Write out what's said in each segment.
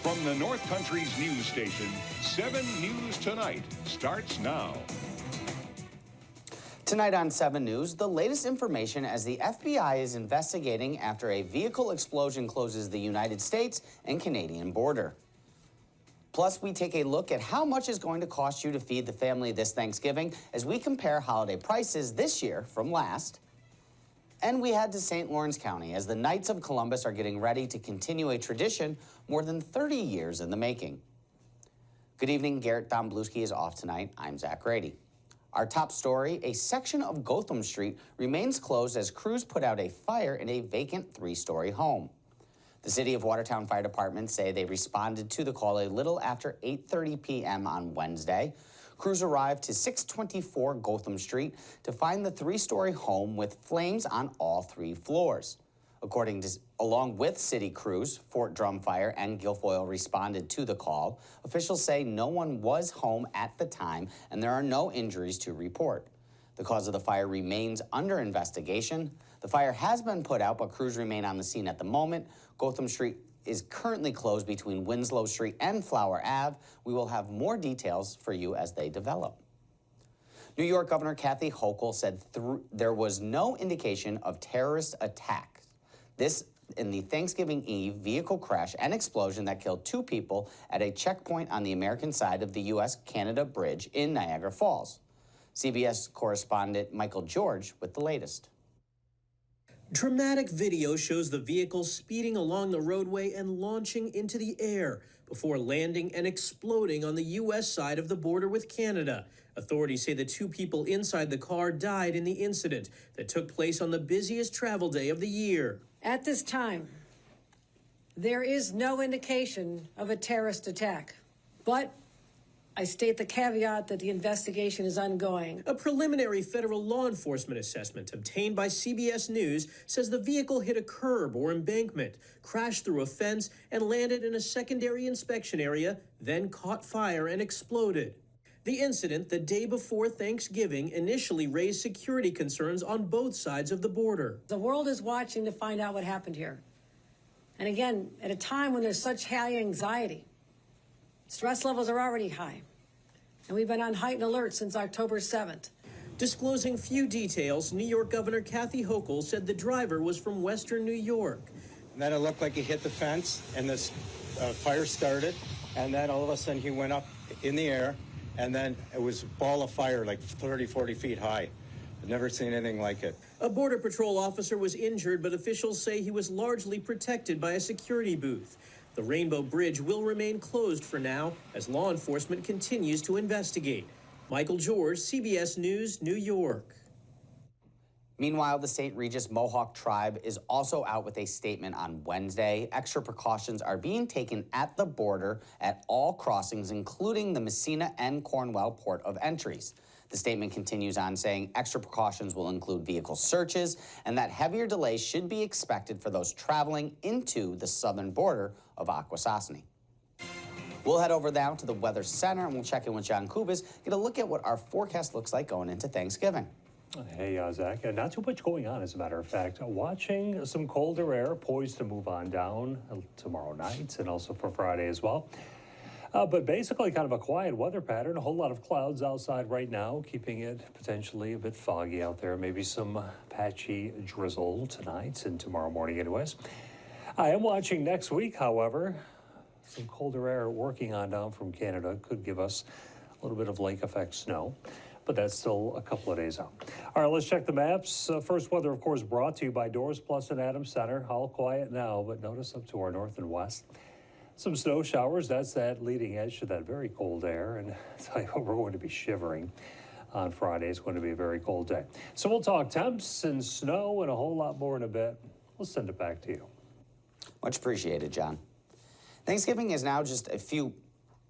From the North Country's news station, 7 News Tonight starts now. Tonight on 7 News, the latest information as the FBI is investigating after a vehicle explosion closes the United States and Canadian border. Plus, we take a look at how much is going to cost you to feed the family this Thanksgiving as we compare holiday prices this year from last. And we head to St. Lawrence County as the Knights of Columbus are getting ready to continue a tradition more than 30 years in the making. Good evening, Garrett Domblewski is off tonight. I'm Zach Grady. Our top story, a section of Gotham Street remains closed as crews put out a fire in a vacant 3-story home. The City of Watertown Fire Department say they responded to the call a little after 8:30 p.m. on Wednesday. Crews arrived to 624 Gotham Street to find the 3-story home with flames on all 3 floors. Along with city crews, Fort Drum Fire and Guilfoyle responded to the call. Officials say no one was home at the time and there are no injuries to report. The cause of the fire remains under investigation. The fire has been put out, but crews remain on the scene at the moment. Gotham Street is currently closed between Winslow Street and Flower Ave. We will have more details for you as they develop. New York Governor Kathy Hochul said there was no indication of terrorist attack. This in the Thanksgiving Eve vehicle crash and explosion that killed 2 people at a checkpoint on the American side of the U.S.-Canada bridge in Niagara Falls. CBS correspondent Michael George with the latest. Dramatic video shows the vehicle speeding along the roadway and launching into the air before landing and exploding on the U.S. side of the border with Canada. Authorities say the 2 people inside the car died in the incident that took place on the busiest travel day of the year. At this time, there is no indication of a terrorist attack, but I state the caveat that the investigation is ongoing. A preliminary federal law enforcement assessment obtained by CBS News says the vehicle hit a curb or embankment, crashed through a fence, and landed in a secondary inspection area, then caught fire and exploded. The incident, the day before Thanksgiving, initially raised security concerns on both sides of the border. The world is watching to find out what happened here. And again, at a time when there's such high anxiety, stress levels are already high, and we've been on heightened alert since October 7th. Disclosing few details, New York Governor Kathy Hochul said the driver was from Western New York. And then it looked like he hit the fence, and this fire started, and then all of a sudden he went up in the air, and then it was a ball of fire like 30, 40 feet high. I've never seen anything like it. A Border Patrol officer was injured, but officials say he was largely protected by a security booth. The Rainbow Bridge will remain closed for now as law enforcement continues to investigate. Michael George, CBS News, New York. Meanwhile, the St. Regis Mohawk tribe is also out with a statement on Wednesday. Extra precautions are being taken at the border at all crossings, including the Messina and Cornwall port of entries. The statement continues on saying extra precautions will include vehicle searches and that heavier delays should be expected for those traveling into the southern border of Akwesasne. We'll head over now to the Weather Center and we'll check in with John Kubis, get a look at what our forecast looks like going into Thanksgiving. Hey, Zach. Not too much going on, as a matter of fact. Watching some colder air poised to move on down tomorrow night and also for Friday as well. But basically kind of a quiet weather pattern, a whole lot of clouds outside right now, keeping it potentially a bit foggy out there. Maybe some patchy drizzle tonight and tomorrow morning anyways. I am watching next week, however. Some colder air working on down from Canada could give us a little bit of lake effect snow, but that's still a couple of days out. All right, let's check the maps. First weather, of course, brought to you by Doors Plus and Adams Center. All quiet now, but notice up to our north and west. Some snow showers, that's that leading edge to that very cold air. And I tell you what, we're going to be shivering on Friday. It's going to be a very cold day. So we'll talk temps and snow and a whole lot more in a bit. We'll send it back to you. Much appreciated, John. Thanksgiving is now just a few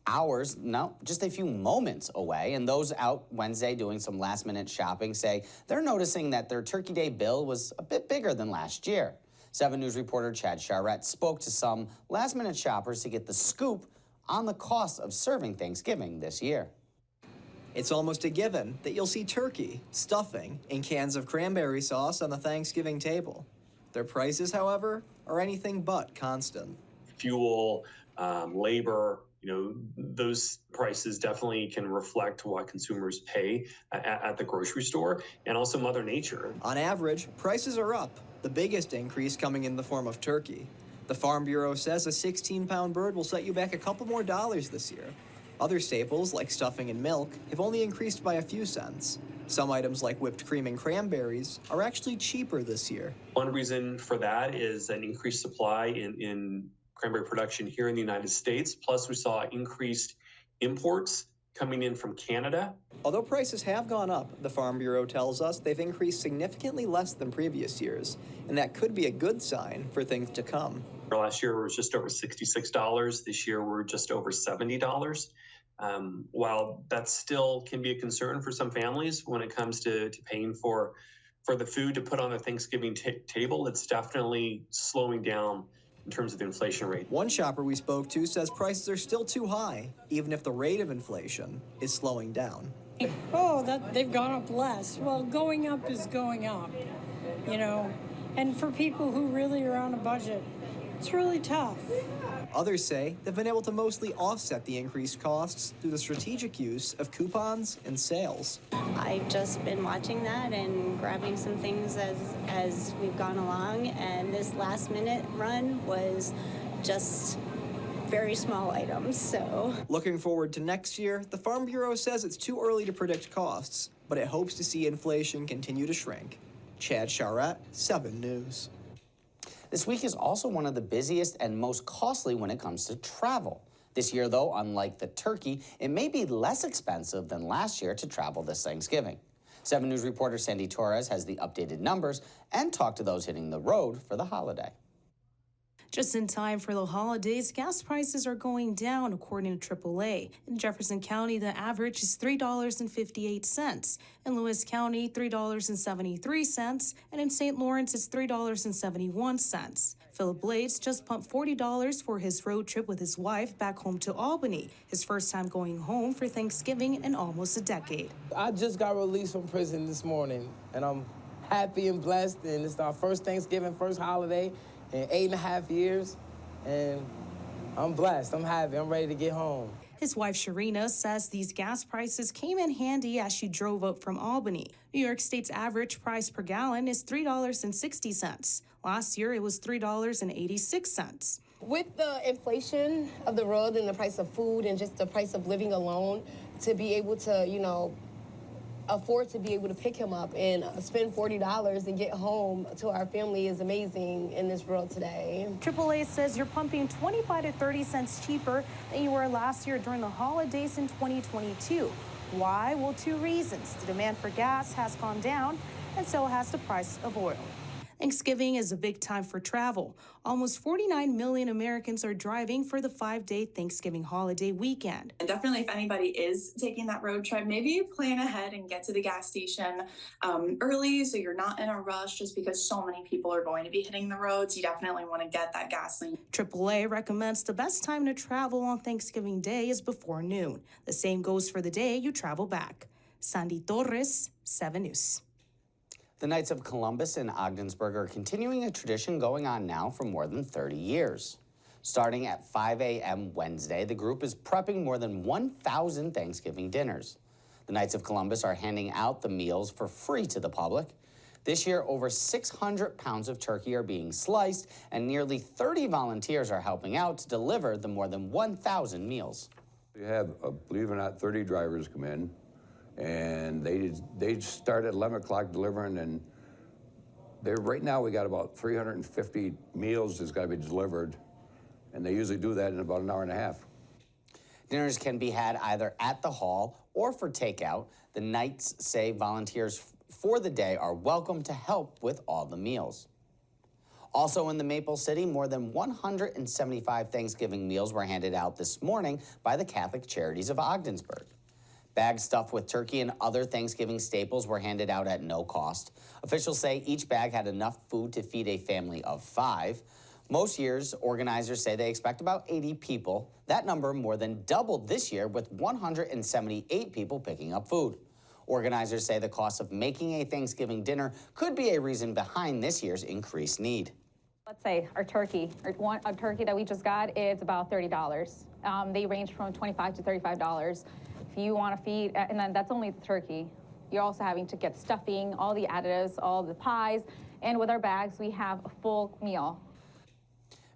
hours, no, just a few moments away, and those out Wednesday doing some last-minute shopping say they're noticing that their Turkey Day bill was a bit bigger than last year. 7 News reporter Chad Charette spoke to some last-minute shoppers to get the scoop on the cost of serving Thanksgiving this year. It's almost a given that you'll see turkey, stuffing, and cans of cranberry sauce on the Thanksgiving table. Their prices, however, are anything but constant. fuel, labor, those prices definitely can reflect what consumers pay at the grocery store, and also Mother Nature. On average, prices are up, the biggest increase coming in the form of turkey. The Farm Bureau says a 16-pound bird will set you back a couple more dollars this year. Other staples, like stuffing and milk, have only increased by a few cents. Some items like whipped cream and cranberries are actually cheaper this year. One reason for that is an increased supply in cranberry production here in the United States. Plus, we saw increased imports coming in from Canada. Although prices have gone up, the Farm Bureau tells us they've increased significantly less than previous years, and that could be a good sign for things to come. Last year, it was just over $66. This year, we're just over $70. While that still can be a concern for some families when it comes to paying for the food to put on their Thanksgiving table, it's definitely slowing down in terms of the inflation rate. One shopper we spoke to says prices are still too high, even if the rate of inflation is slowing down. They've gone up less. Well, going up is going up, and for people who really are on a budget, it's really tough. Others say they've been able to mostly offset the increased costs through the strategic use of coupons and sales. I've just been watching that and grabbing some things as we've gone along, and this last minute run was just very small items, so. Looking forward to next year, the Farm Bureau says it's too early to predict costs, but it hopes to see inflation continue to shrink. Chad Charette, 7 News. This week is also one of the busiest and most costly when it comes to travel. This year, though, unlike the turkey, it may be less expensive than last year to travel this Thanksgiving. 7 News reporter Sandy Torres has the updated numbers and talked to those hitting the road for the holiday. Just in time for the holidays, gas prices are going down, according to AAA. In Jefferson County, the average is $3.58. In Lewis County, $3.73. And in St. Lawrence, it's $3.71. Philip Blades just pumped $40 for his road trip with his wife back home to Albany, his first time going home for Thanksgiving in almost a decade. I just got released from prison this morning, and I'm happy and blessed, and it's our first Thanksgiving, first holiday in 8.5 years, and I'm blessed, I'm happy, I'm ready to get home. His wife Sharina says these gas prices came in handy as she drove up from Albany. New York State's average price per gallon is $3.60. Last year it was $3.86. With the inflation of the road and the price of food and just the price of living alone, to be able to, afford to be able to pick him up and spend $40 and get home to our family is amazing in this world today. AAA says you're pumping 25 to 30 cents cheaper than you were last year during the holidays in 2022. Why? Well, 2 reasons. The demand for gas has gone down, and so has the price of oil. Thanksgiving is a big time for travel. Almost 49 million Americans are driving for the 5-day Thanksgiving holiday weekend. And definitely if anybody is taking that road trip, maybe you plan ahead and get to the gas station early so you're not in a rush just because so many people are going to be hitting the roads. You definitely want to get that gasoline. AAA recommends the best time to travel on Thanksgiving Day is before noon. The same goes for the day you travel back. Sandy Torres, 7 News. The Knights of Columbus in Ogdensburg are continuing a tradition going on now for more than 30 years. Starting at 5 a.m. Wednesday, the group is prepping more than 1,000 Thanksgiving dinners. The Knights of Columbus are handing out the meals for free to the public. This year, over 600 pounds of turkey are being sliced, and nearly 30 volunteers are helping out to deliver the more than 1,000 meals. We have, believe it or not, 30 drivers come in. And they start at 11 o'clock delivering, and right now we got about 350 meals that's got to be delivered, and they usually do that in about an hour and a half. Dinners can be had either at the hall or for takeout. The Knights say volunteers for the day are welcome to help with all the meals. Also in the Maple City, more than 175 Thanksgiving meals were handed out this morning by the Catholic Charities of Ogdensburg. Bags stuffed with turkey and other Thanksgiving staples were handed out at no cost. Officials say each bag had enough food to feed a family of 5. Most years, organizers say they expect about 80 people. That number more than doubled this year with 178 people picking up food. Organizers say the cost of making a Thanksgiving dinner could be a reason behind this year's increased need. Let's say our turkey, a turkey that we just got, it's about $30. They range from $25 to $35. If you want to feed, and then that's only the turkey. You're also having to get stuffing, all the additives, all the pies, and with our bags, we have a full meal.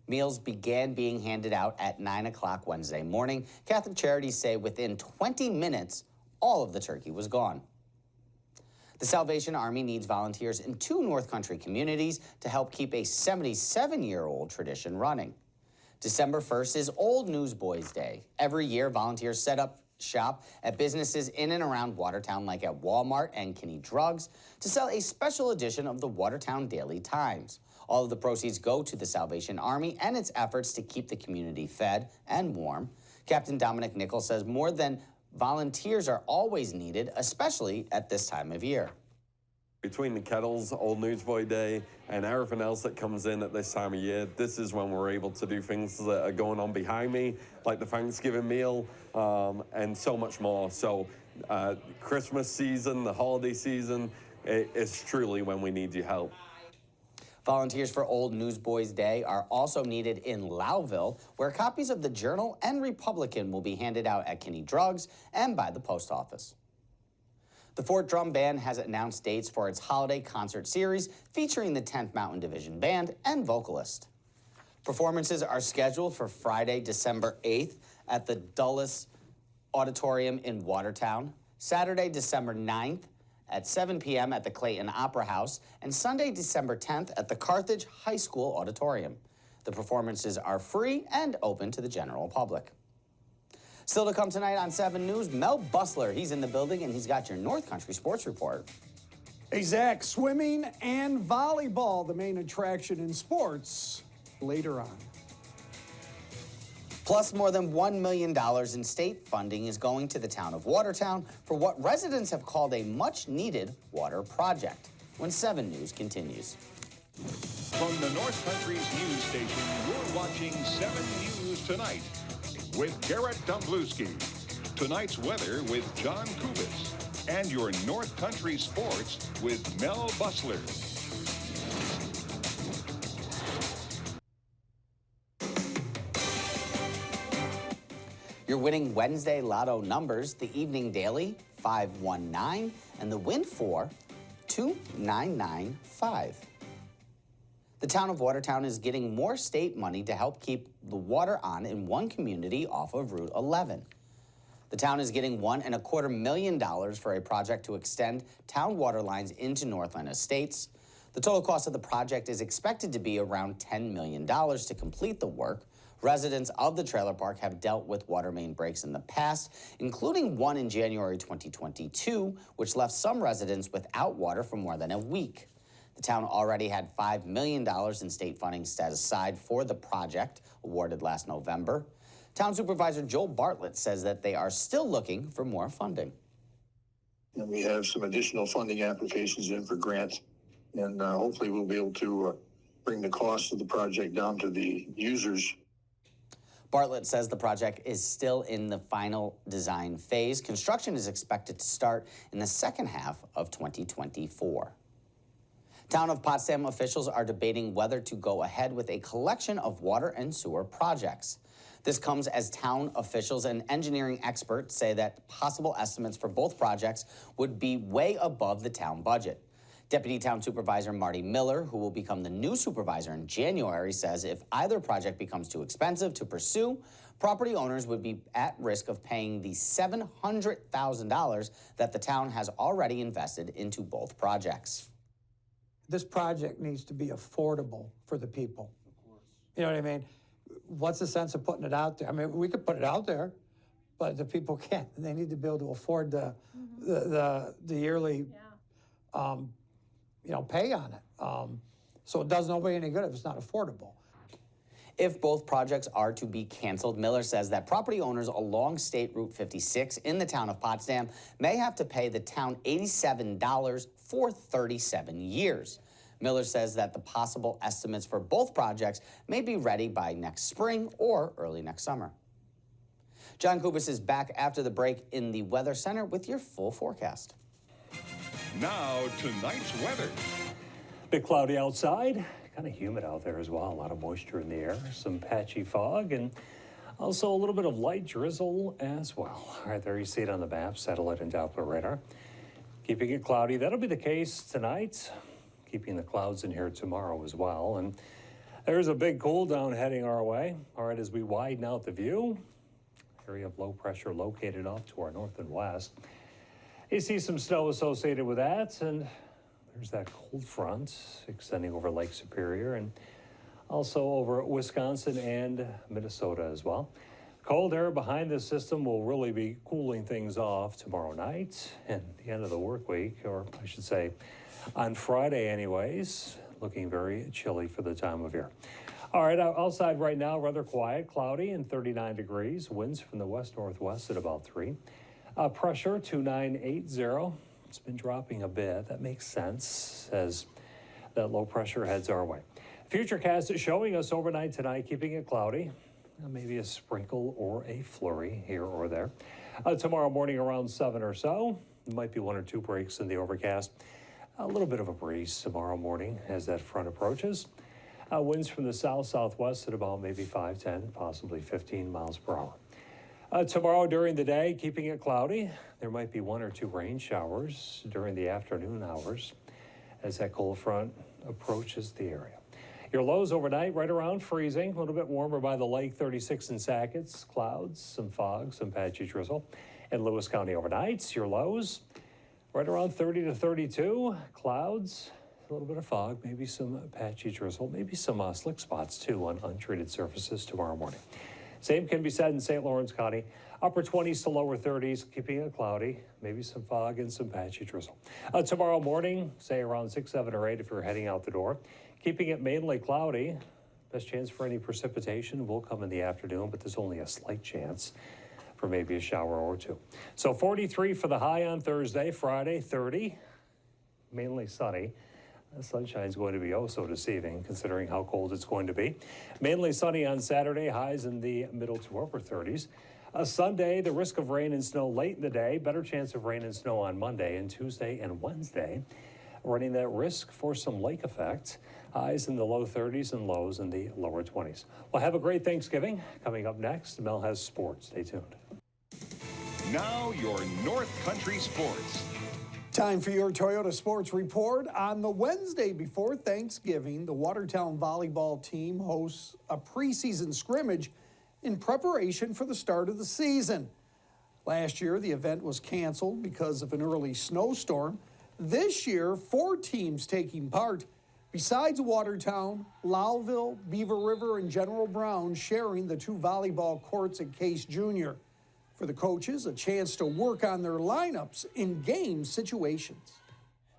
Meals began being handed out at 9 o'clock Wednesday morning. Catholic Charities say within 20 minutes, all of the turkey was gone. The Salvation Army needs volunteers in 2 North Country communities to help keep a 77-year-old tradition running. December 1st is Old Newsboys Day. Every year, volunteers set up shop at businesses in and around Watertown, like at Walmart and Kinney Drugs, to sell a special edition of the Watertown Daily Times. All of the proceeds go to the Salvation Army and its efforts to keep the community fed and warm. Captain Dominic Nichols says more than volunteers are always needed, especially at this time of year. Between the kettles, Old Newsboy Day, and everything else that comes in at this time of year, this is when we're able to do things that are going on behind me, like the Thanksgiving meal, and so much more. So Christmas season, the holiday season, it's truly when we need your help. Volunteers for Old Newsboys Day are also needed in Lowville, where copies of the Journal and Republican will be handed out at Kinney Drugs and by the post office. The Fort Drum Band has announced dates for its holiday concert series featuring the 10th Mountain Division Band and vocalist. Performances are scheduled for Friday, December 8th at the Dulles Auditorium in Watertown, Saturday, December 9th at 7 p.m. at the Clayton Opera House, and Sunday, December 10th at the Carthage High School Auditorium. The performances are free and open to the general public. Still to come tonight on 7 News, Mel Busler. He's in the building, and he's got your North Country Sports Report. Hey, Zach, swimming and volleyball, the main attraction in sports, later on. Plus, more than $1 million in state funding is going to the town of Watertown for what residents have called a much-needed water project. When 7 News continues. From the North Country's news station, you're watching 7 News Tonight with Garrett Domblewski. Tonight's weather with John Kubis. And your North Country sports with Mel Busler. Your winning Wednesday lotto numbers: the evening daily, 519, and the win for 2995. The town of Watertown is getting more state money to help keep the water on in one community off of Route 11. The town is getting $1.25 million for a project to extend town water lines into Northland Estates. The total cost of the project is expected to be around $10 million to complete the work. Residents of the trailer park have dealt with water main breaks in the past, including one in January 2022, which left some residents without water for more than a week. The town already had $5 million in state funding set aside for the project, awarded last November. Town Supervisor Joel Bartlett says that they are still looking for more funding. And we have some additional funding applications in for grants, and hopefully we'll be able to bring the cost of the project down to the users. Bartlett says the project is still in the final design phase. Construction is expected to start in the second half of 2024. Town of Potsdam officials are debating whether to go ahead with a collection of water and sewer projects. This comes as town officials and engineering experts say that possible estimates for both projects would be way above the town budget. Deputy Town Supervisor Marty Miller, who will become the new supervisor in January, says if either project becomes too expensive to pursue, property owners would be at risk of paying the $700,000 that the town has already invested into both projects. This project needs to be affordable for the people. Of course. You know what I mean? What's the sense of putting it out there? I mean, we could put it out there, but the people can't. They need to be able to afford the yearly, pay on it. So it does nobody any good if it's not affordable. If both projects are to be canceled, Miller says that property owners along State Route 56 in the town of Potsdam may have to pay the town $87 for 37 years. Miller says that the possible estimates for both projects may be ready by next spring or early next summer. John Kubis is back after the break in the Weather Center with your full forecast. Now, tonight's weather. Bit cloudy outside. kind of humid out there as well. A lot of moisture in the air, some patchy fog, and also a little bit of light drizzle as well. All right, there you see it on the map, satellite and Doppler radar. Keeping it cloudy. That'll be the case tonight. Keeping the clouds in here tomorrow as well. And there's a big cool down heading our way. All right, as we widen out the view, area of low pressure located off to our north and west. You see some snow associated with that, and there's that cold front extending over Lake Superior and also over Wisconsin and Minnesota as well. Cold air behind this system will really be cooling things off tomorrow night and the end of the work week, or I should say on Friday anyways. Looking very chilly for the time of year. All right, outside right now, rather quiet, cloudy and 39 degrees. Winds from the west-northwest at about 3. Pressure 2980. It's been dropping a bit. That makes sense as that low pressure heads our way. Futurecast is showing us overnight tonight, keeping it cloudy. Maybe a sprinkle or a flurry here or there. Tomorrow morning around 7 or so, there might be 1 or 2 breaks in the overcast. A little bit of a breeze tomorrow morning as that front approaches. Winds from the south-southwest at about maybe 5, 10, possibly 15 miles per hour. Tomorrow during the day, keeping it cloudy. There might be 1 or 2 rain showers during the afternoon hours as that cold front approaches the area. Your lows overnight right around freezing, a little bit warmer by the lake, 36 in Sackets, clouds, some fog, some patchy drizzle. In Lewis County overnight, your lows right around 30 to 32, clouds, a little bit of fog, maybe some patchy drizzle, maybe some slick spots too on untreated surfaces tomorrow morning. Same can be said in St. Lawrence County, upper 20s to lower 30s, keeping it cloudy, maybe some fog and some patchy drizzle. Tomorrow morning, say around 6, 7, or 8 if you're heading out the door. Keeping it mainly cloudy. Best chance for any precipitation will come in the afternoon, but there's only a slight chance for maybe a shower or 2. So 43 for the high on Thursday, Friday 30, mainly sunny. The sunshine's going to be oh so deceiving considering how cold it's going to be. Mainly sunny on Saturday, highs in the middle to upper 30s. Sunday, the risk of rain and snow late in the day, better chance of rain and snow on Monday and Tuesday and Wednesday. Running that risk for some lake effect. Highs in the low 30s and lows in the lower 20s. Well, have a great Thanksgiving. Coming up next, Mel has sports. Stay tuned. Now your North Country Sports. Time for your Toyota Sports Report. On the Wednesday before Thanksgiving, the Watertown volleyball team hosts a preseason scrimmage in preparation for the start of the season. Last year, the event was canceled because of an early snowstorm. This year, 4 teams taking part. Besides Watertown, Lowville, Beaver River, and General Brown sharing the 2 volleyball courts at Case Jr. For the coaches, a chance to work on their lineups in game situations.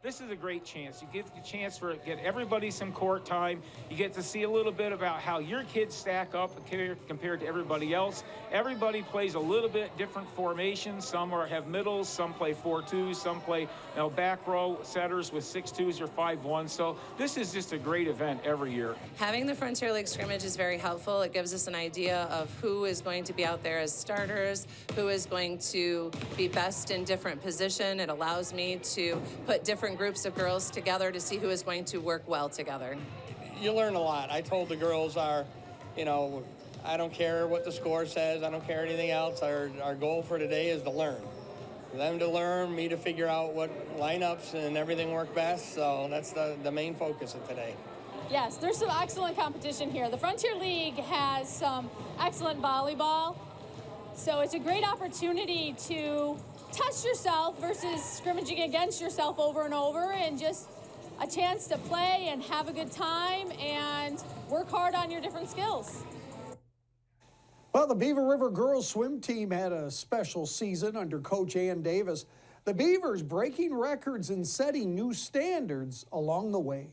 This is a great chance. You get the chance for get everybody some court time. You get to see a little bit about how your kids stack up compared to everybody else. Everybody plays a little bit different formations. Some have middles, some play 4-2s, some play back row setters with 6-2s or 5-1s. So this is just a great event every year. Having the Frontier League scrimmage is very helpful. It gives us an idea of who is going to be out there as starters, who is going to be best in different position. It allows me to put different groups of girls together to see who is going to work well together. You learn a lot. I told the girls I don't care what the score says. I don't care anything else. Our goal for today is to learn. For them to learn, me to figure out what lineups and everything work best. So that's the main focus of today. Yes, there's some excellent competition here. The Frontier League has some excellent volleyball. So it's a great opportunity to test yourself versus scrimmaging against yourself over and over, and just a chance to play and have a good time and work hard on your different skills. Well, the Beaver River girls swim team had a special season under Coach Ann Davis. The Beavers breaking records and setting new standards along the way.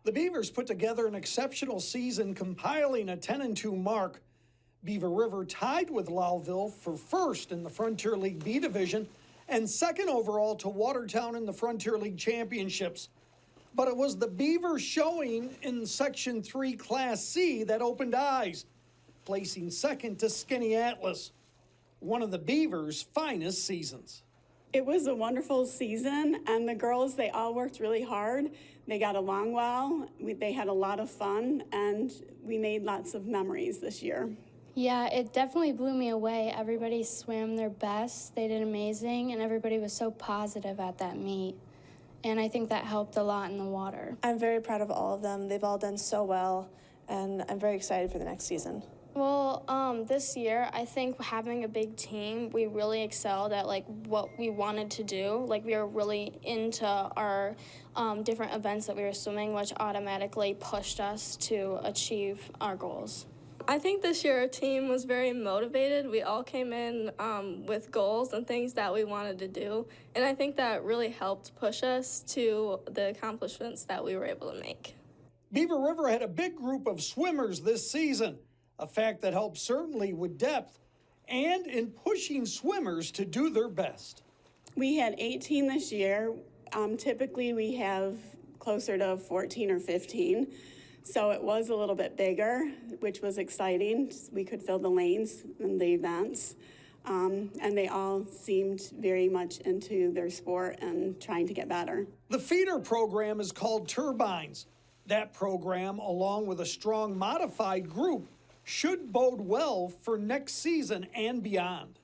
The Beavers put together an exceptional season, compiling a 10-2 mark. Beaver River tied with Lowville for first in the Frontier League B Division and second overall to Watertown in the Frontier League Championships. But it was the Beavers showing in Section 3 Class C that opened eyes, placing second to Skinny Atlas, one of the Beavers' finest seasons. It was a wonderful season, and the girls, they all worked really hard. They got along well. They had a lot of fun, and we made lots of memories this year. Yeah, it definitely blew me away. Everybody swam their best. They did amazing, and everybody was so positive at that meet. And I think that helped a lot in the water. I'm very proud of all of them. They've all done so well, and I'm very excited for the next season. Well, this year, I think having a big team, we really excelled at like what we wanted to do. Like we were really into our different events that we were swimming, which automatically pushed us to achieve our goals. I think this year our team was very motivated. We all came in with goals and things that we wanted to do. And I think that really helped push us to the accomplishments that we were able to make. Beaver River had a big group of swimmers this season, a fact that helped certainly with depth and in pushing swimmers to do their best. We had 18 this year. Typically we have closer to 14 or 15. So it was a little bit bigger, which was exciting. We could fill the lanes in the events. And they all seemed very much into their sport and trying to get better. The feeder program is called Turbines. That program, along with a strong modified group, should bode well for next season and beyond.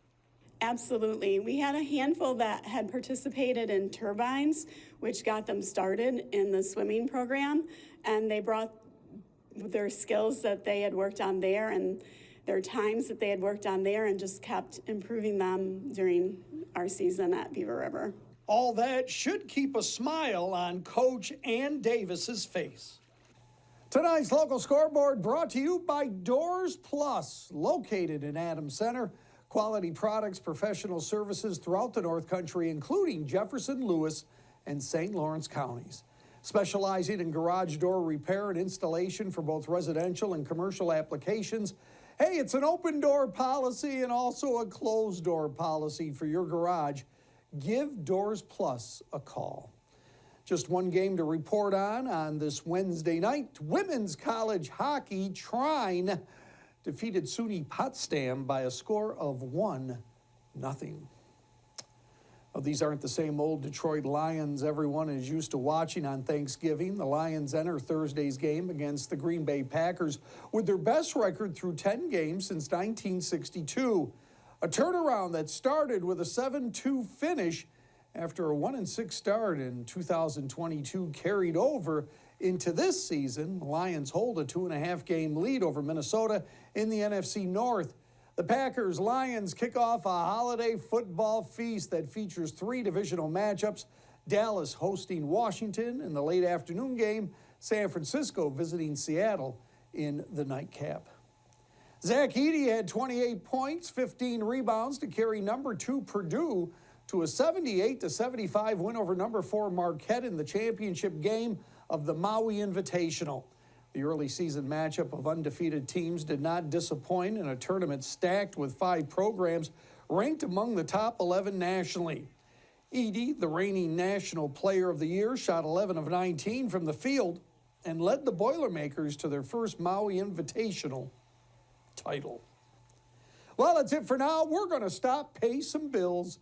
Absolutely. We had a handful that had participated in Turbines, which got them started in the swimming program, and they brought their skills that they had worked on there and their times that they had worked on there and just kept improving them during our season at Beaver River. All that should keep a smile on Coach Ann Davis's face. Tonight's local scoreboard brought to you by Doors Plus, located in Adams Center. Quality products, professional services throughout the North Country, including Jefferson, Lewis, and St. Lawrence counties. Specializing in garage door repair and installation for both residential and commercial applications. Hey, it's an open door policy and also a closed door policy for your garage. Give Doors Plus a call. Just one game to report on this Wednesday night. Women's college hockey, Trine defeated SUNY Potsdam by a score of 1-0. Well, these aren't the same old Detroit Lions everyone is used to watching on Thanksgiving. The Lions enter Thursday's game against the Green Bay Packers with their best record through 10 games since 1962. A turnaround that started with a 7-2 finish after a 1-6 start in 2022 carried over into this season. The Lions hold a 2.5-game lead over Minnesota in the NFC North. The Packers-Lions kick off a holiday football feast that features 3 divisional matchups. Dallas hosting Washington in the late afternoon game. San Francisco visiting Seattle in the nightcap. Zach Edey had 28 points, 15 rebounds to carry number 2 Purdue to a 78-75 win over number 4 Marquette in the championship game of the Maui Invitational. The early season matchup of undefeated teams did not disappoint in a tournament stacked with 5 programs ranked among the top 11 nationally. Edey, the reigning National Player of the Year, shot 11 of 19 from the field and led the Boilermakers to their first Maui Invitational title. Well, that's it for now. We're going to stop, pay some bills.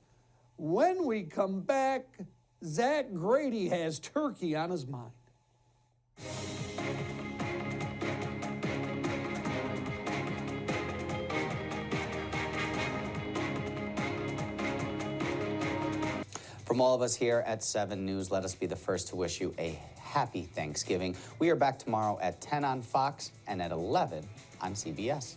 When we come back, Zach Grady has turkey on his mind. From all of us here at 7 News, let us be the first to wish you a happy Thanksgiving. We are back tomorrow at 10 on Fox and at 11 on CBS.